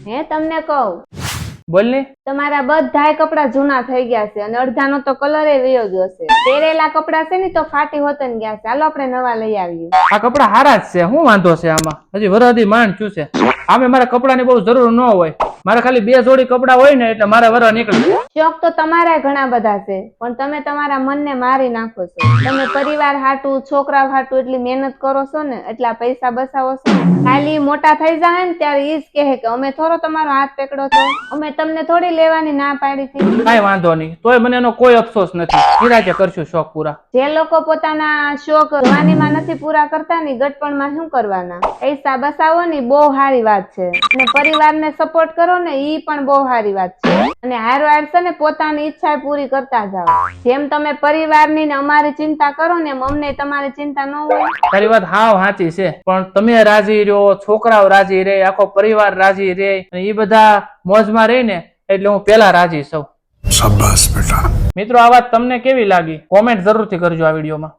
હે તમને કહું, બોલ ને. તમારા બધાય કપડા જૂના થઈ ગયા છે અને અડધાનો તો કલર એ વયો ગયો છે. પહેરેલા કપડા છે ને તો ફાટી હોતન ગયા છે. હાલો આપણે નવા લઈ આવીએ. આ કપડા હારા જ છે, શું વાંધો છે આમાં? હજી વરદી માંડ છું છે. આમે મારા કપડાની બહુ જરૂર ન હોય, મારે ખાલી 2 જોડી કપડા હોય ને એટલે મારે વર નીકળી. શોખ તો તમારા ઘણા બધા છે, પણ તમે તમારા મનને મારી નાખો છો. તમે પરિવાર હાટું, છોકરા હાટું એટલી મહેનત કરો છો ને, એટલા પૈસા બસાવો છો ને, ખાલી મોટા થઈ જાય ને ત્યારે ઈ જ કહે કે અમે થોડો તમારો હાથ પકડો છો, અમે તમને થોડી લેવાની ના પાડી હતી. કાંઈ વાંધો નહીં, તોય મને એનો કોઈ અફસોસ નથી. નિરાંતે કરશું શોખ પૂરા. જે લોકો પોતાના શોખ જવાનીમાં નથી પૂરા કરતા ને ગટપણમાં શું કરવાના? પૈસા બસાવો ને બહુ સારી વાત છે, અને પરિવારને સપોર્ટ કરો ને ઈ પણ બહુ સારી વાત છે. અને હારો છે ને પોતાની ઈચ્છા પૂરી કરતા જાઓ. જેમ તમે પરિવારની ને અમારી ચિંતા કરો ને એમ અમને તમારી ચિંતા ન હોય. તારી વાત હાવ સાચી છે, પણ તમે રાજી રહ્યો, છોકરાઓ રાજી રહે, આખો પરિવાર રાજી રહે, અને એ બધા મોજમાં રહે ને એટલે હું પેલા રાજી છું. શાબાશ બેટા. મિત્રો, આ વાત તમને કેવી લાગી? કોમેન્ટ જરૂરથી કરજો આ વિડીયોમાં.